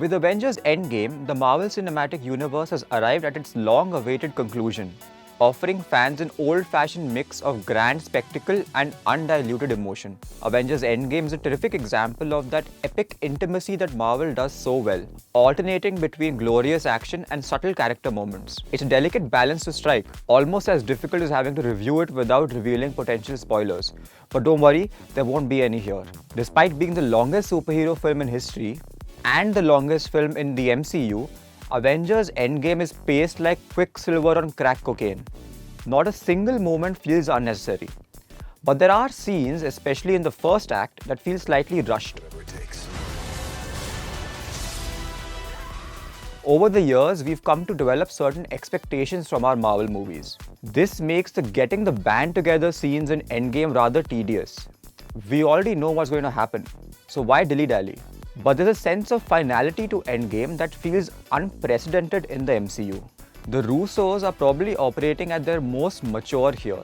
With Avengers Endgame, the Marvel Cinematic Universe has arrived at its long-awaited conclusion, offering fans an old-fashioned mix of grand spectacle and undiluted emotion. Avengers Endgame is a terrific example of that epic intimacy that Marvel does so well, alternating between glorious action and subtle character moments. It's a delicate balance to strike, almost as difficult as having to review it without revealing potential spoilers. But don't worry, there won't be any here. Despite being the longest superhero film in history, and the longest film in the MCU, Avengers Endgame is paced like Quicksilver on crack cocaine. Not a single moment feels unnecessary. But there are scenes, especially in the first act, that feel slightly rushed. Over the years, we've come to develop certain expectations from our Marvel movies. This makes the getting the band together scenes in Endgame rather tedious. We already know what's going to happen, so why dilly-dally? But there's a sense of finality to Endgame that feels unprecedented in the MCU. The Russos are probably operating at their most mature here,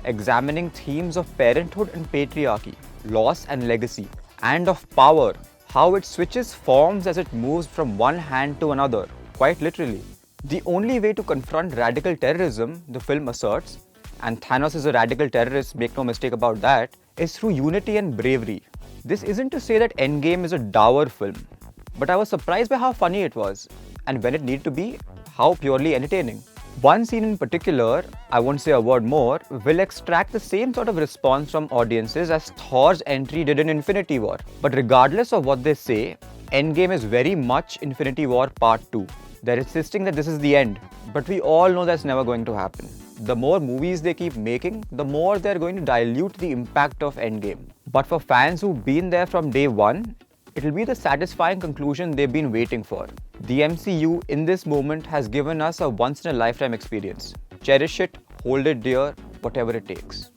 examining themes of parenthood and patriarchy, loss and legacy, and of power, how it switches forms as it moves from one hand to another, quite literally. The only way to confront radical terrorism, the film asserts, and Thanos is a radical terrorist, make no mistake about that, is through unity and bravery. This isn't to say that Endgame is a dour film, but I was surprised by how funny it was, and when it needed to be, how purely entertaining. One scene in particular, I won't say a word more, will extract the same sort of response from audiences as Thor's entry did in Infinity War. But regardless of what they say, Endgame is very much Infinity War Part 2. They're insisting that this is the end, but we all know that's never going to happen. The more movies they keep making, the more they're going to dilute the impact of Endgame. But for fans who've been there from day one, it'll be the satisfying conclusion they've been waiting for. The MCU in this moment has given us a once-in-a-lifetime experience. Cherish it, hold it dear, whatever it takes.